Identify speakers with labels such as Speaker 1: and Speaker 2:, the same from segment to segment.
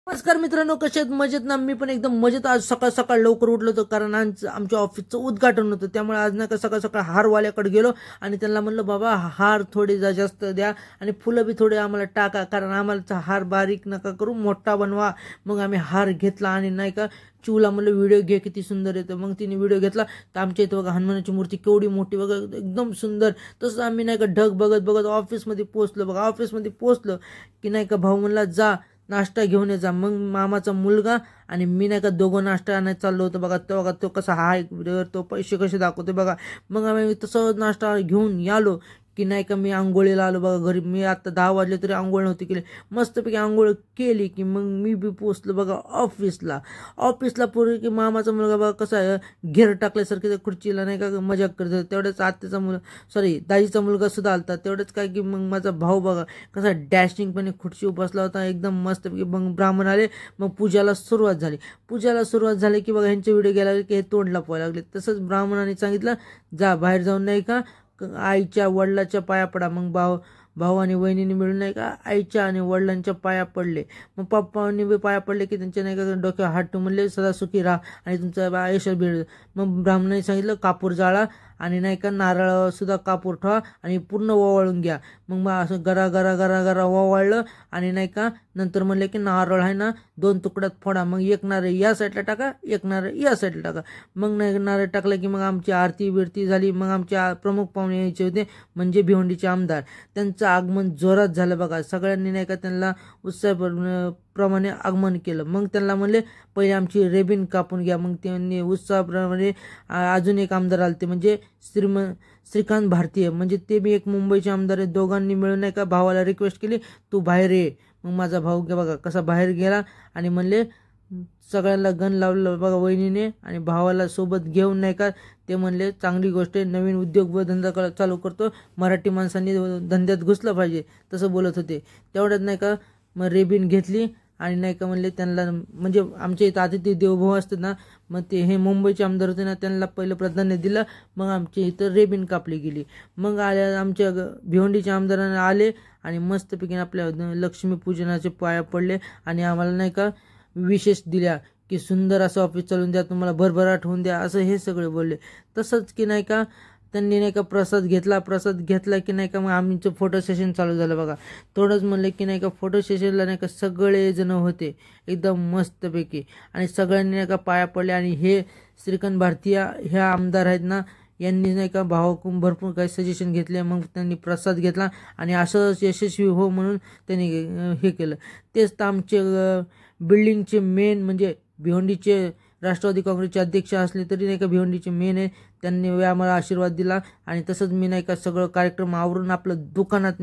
Speaker 1: नमस्कार मित्रांनो, कसे आहेत? मजेत ना? मी पण एकदम मजेत. आज सकाळ सकाळ लवकर उठलो होतो कारण आज आमच्या ऑफिसचं उद्घाटन होतं. त्यामुळे आज नाही का सकाळ सकाळ हारवाल्याकडे गेलो आणि त्यांना म्हणलं, बाबा हार थोडे जास्त द्या आणि फुलं बी थोडे आम्हाला टाका, कारण आम्हाला हार बारीक नका करू, मोठा बनवा. मग आम्ही हार घेतला आणि नाही का चिवला म्हणलं व्हिडिओ घे, किती सुंदर येतं. मग तिने व्हिडिओ घेतला. तर आमच्या इथं बघा हनुमानाची मूर्ती केवढी मोठी बघा, एकदम सुंदर. तसं आम्ही नाही का ढग बघत बघत ऑफिसमध्ये पोहोचलो. बघा ऑफिसमध्ये पोहोचलो की नाही का भाऊ म्हणला जा नाश्ता घेऊन जा. मग मामाचा मुलगा आणि मी नाही का दोघं नाश्ता आणायला चाललो होतो. बघा तो कसा हाय तो पैसे कसे दाखवते बघा. मग आम्ही तसं नाश्ता घेऊन यालो की नाही का मी आंघोळीला आलो बघा घरी. मी आता 10 वाजले तरी आंघोळ नव्हती केली. मस्तपैकी आंघोळ केली की मग मी बी पोचलो बघा ऑफिसला पूर्वी की मामाचा मुलगा बघा कसा आहे घेर टाकल्यासारखं खुर्चीला नाही का मजाक करत होता. तेवढ्याच आत्याचा दाजीचा मुलगा सुद्धा आलता. तेवढंच काय की मग माझा भाऊ बघा कसा डॅशिंगपणे खुर्ची बसला होता एकदम मस्तपैकी. मग ब्राह्मण आले. मग पूजाला सुरुवात झाली की बघा ह्यांचे व्हिडिओ घ्यायला लागले की हे तोंड लपवायला लागले. तसंच ब्राह्मणाने सांगितलं जा बाहेर जाऊन नाही का आईच्या वडिलाच्या पाया पडा. मग भाऊ आणि वहिनीने मिळून नाही का आईच्या आणि वडिलांच्या पाया पडले. मग पप्पांनी बी पाया पडले की त्यांच्या नाही का डोक्यावर हात ठेवून म्हणले सदा सुखी राहा आणि तुमचं आयुष्यात भेट. मग ब्राह्मणाने सांगितलं कापूर जाळा आणि नाही का नारळ सुद्धा कापूर ठेवा आणि पूर्ण ओवाळून घ्या. मग असं गरा गरा गरा गरा ओवाळलं आणि नाही का नंतर म्हणले की नारळ आहे ना 2 तुकड्यात फोडा. मग एक नारळ या साईडला टाका, एक नारळ या साईडला टाका. मग नाही नारळ टाकलं की मग आमची आरती बिरती झाली. मग आमचे प्रमुख पाहुणे यायचे होते म्हणजे भिवंडीचे आमदार. त्यांचं आगमन जोरात झालं बघा. सगळ्यांनी नाही का त्यांना उत्साहाप्रमाणे आगमन केलं. मग त्यांना म्हणले पहिले आमची रेबिन कापून घ्या. मग त्यांनी उत्साहाप्रमाणे अजून एक आमदार आले ते म्हणजे श्रीकांत भारतीय म्हणजे ते बी एक मुंबईचे आमदार आहे. दोघांनी मिळून नाही का भावाला रिक्वेस्ट केली तू बाहेर ये. मग माझा भाऊ बघा कसा बाहेर गेला आणि म्हणले सगळ्यांना गण लावलं बघा वहिनीने आणि भावाला सोबत घेऊन नाही का ते म्हणले चांगली गोष्ट आहे, नवीन उद्योग व धंदा चालू करतो, मराठी माणसांनी धंद्यात घुसलं पाहिजे तसं बोलत होते. तेवढ्यात नाही का मग रेबिन घेतली आणि नाही का म्हणले त्यांना म्हणजे आमच्या इथं अतिथी देवभाव असतात ना, मग ते हे मुंबईचे आमदार होते ना त्यांना पहिलं प्राधान्य दिलं. मग आमच्या इथं रेबिन कापली गेली. मग आल्या आमच्या भिवंडीच्या आमदारांना आले आणि मस्तपैकी आपल्या लक्ष्मीपूजनाचे पाया पडले आणि आम्हाला नाही का विशेष दिल्या की सुंदर असं ऑफिस चालून द्या, तुम्हाला भरभराट होऊन द्या असं हे सगळे बोलले. तसंच की नाही का त्यांनी नाही का प्रसाद घेतला की नाही का मग आमचं फोटो सेशन चालू झालं बघा. थोडंच म्हणलं की नाही का फोटो सेशनला नाही का सगळे जण होते एकदम मस्तपैकी आणि सगळ्यांनी नाही का पाया पडले. आणि हे श्रीकांत भारतीय ह्या आमदार आहेत ना यांनी नाही का भावाकडून भरपूर काही सजेशन घेतले. मग त्यांनी प्रसाद घेतला आणि असंच यशस्वी हो म्हणून त्यांनी हे केलं. तेच तर आमचे बिल्डिंगचे मेन म्हणजे भिवंडीचे राष्ट्रवादी काँग्रेसचे अध्यक्ष असले तरी नाही का भिवंडीचे मेन आहे. त्यांनी आम्हाला आशीर्वाद दिला आणि तसंच मी नाही का सगळं कार्यक्रम आवरून आपलं दुकानात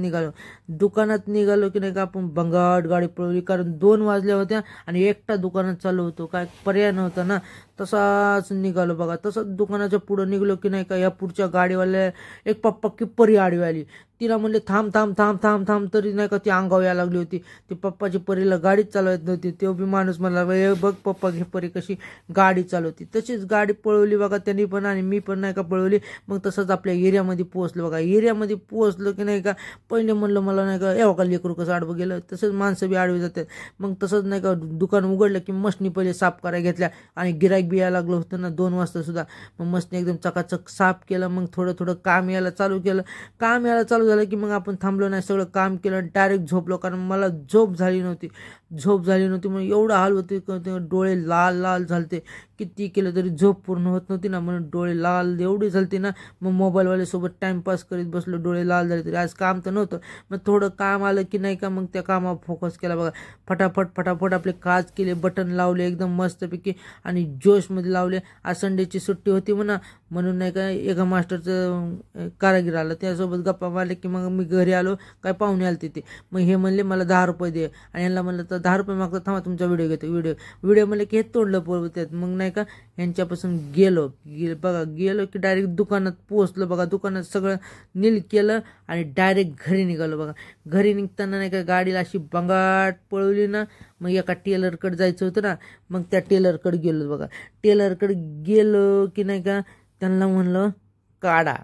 Speaker 1: निघालो की नाही का आपण भंगाट गाडी पळवली कारण 2 वाजल्या होत्या आणि एकटा दुकानात चालू होतो, काय पर्याय नव्हता ना. तसाच निघालो बघा. तसंच दुकानाच्या पुढं निघलो की नाही का या पुढच्या गाडीवाल्या एक पप्पा किप्परी आडवी आली. तिला म्हणले थांब थांब थांब थांब थांब तरी नाही का ती अंगावर यायला लागली होती. ती पप्पाची परीला गाडीच चालवत नव्हती. तो बी माणूस मला बघ पप्पा घे परी कशी गाडी चालवती. तशीच गाडी पळवली बघा त्यांनी पण आणि मी पण नाही का पळवली. मग तसंच आपल्या एरियामध्ये पोहोचलो बघा. एरियामध्ये पोहोचलो की नाही का पहिले म्हणलं मला नाही का एवढा लेकरू कसं आडवं गेलं. तसंच माणसं बी आडवी जातात. मग तसंच नाही का दुकान उघडलं की मशनी पहिले साफ करायला घेतल्या आणि गिराईक बी यायला लागलं होतं ना 2 वाजता सुद्धा. मग मशनी एकदम चकाचक साफ केलं. मग थोडं काम यायला चालू झालं की मग आपण थांबलो नाही, सगळं काम केलं. डायरेक्ट झोपलो कारण मला झोप झाली नव्हती म्हणून एवढं हाल होते डोळे लाल झालते. किती केलं तरी झोप पूर्ण होत नव्हती ना म्हणून डोळे लाल एवढी झालते ना. मग मोबाईलवाल्यासोबत टाइमपास करीत बसलो, डोळे लाल झाले. तरी आज काम तर नव्हतं. मग थोडं काम आलं की नाही का मग त्या कामावर फोकस केला बघा. फटाफट आपले काज केले, बटन लावले एकदम मस्तपैकी आणि जोशमध्ये लावले. आज संडेची सुट्टी होती म्हणून नाही का एका मास्टरचं कारागीर आला, त्यासोबत गप्पा मारले की मग मी घरी आलो. काय पाहुणे आले तिथे. मग हे म्हणले मला 10 रुपये दे आणि यांना म्हणलं तर 10 रुपये मागतात, थांबा तुमचा व्हिडिओ घेतो. व्हिडिओ म्हणले की हे तोंडलं पळवतात. मग नाही का यांच्यापासून गेलो की डायरेक्ट दुकानात पोहोचलो बघा. दुकानात सगळं नील केलं आणि डायरेक्ट घरी निघालो बघा. घरी निघताना नाही का गाडीला अशी बंगाट पळवली ना. मग एका टेलरकडे जायचं होतं ना, मग त्या टेलरकडे गेलो बघा. टेलरकडे गेलो की नाही का त्यांना म्हणलं काढा.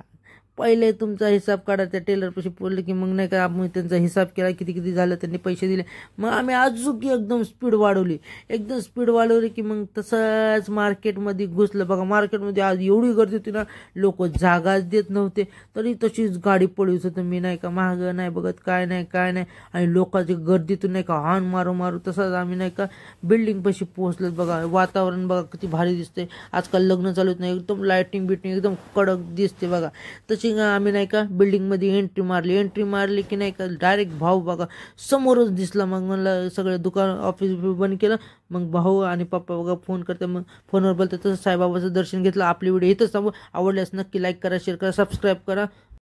Speaker 1: पहिले तुमचा हिसाब काढा. त्या टेलरपाशी बोलले की मग नाही का आम्ही त्यांचा हिसाब केला, किती किती झालं, त्यांनी पैसे दिले. मग आम्ही अजून एकदम स्पीड वाढवली, एकदम स्पीड वाढवली की मग तसंच मार्केटमध्ये घुसलं. बघा मार्केटमध्ये आज एवढी गर्दी होती ना, लोक जागाच देत नव्हते, तरी तशीच गाडी पळवत होतं. मी नाही का मागं नाही बघत, काय नाही काय नाही, आणि लोकांची गर्दीतून नाही का हान मारू मारू तसंच आम्ही नाही का बिल्डिंगपाशी पोहोचलो. बघा वातावरण बघा किती भारी दिसते. आजकाल लग्न चालू नाही, एकदम लाईटिंग बिटिंग एकदम कडक दिसते बघा. तशी आम्ही नाही का बिल्डिंगमध्ये एंट्री मारली की नाही का डायरेक्ट भाऊ बघा समोरच दिसला. मग म्हणलं सगळे दुकान ऑफिस बंद केलं. मग भाऊ आणि पप्पा बघा फोन करते, मग फोनवर बोलतात. तसं साईबाबाचं दर्शन घेतलं. आपली व्हिडिओ इथंच थांबू. आवडल्यास नक्की लाईक करा, शेअर करा, सबस्क्राईब करा.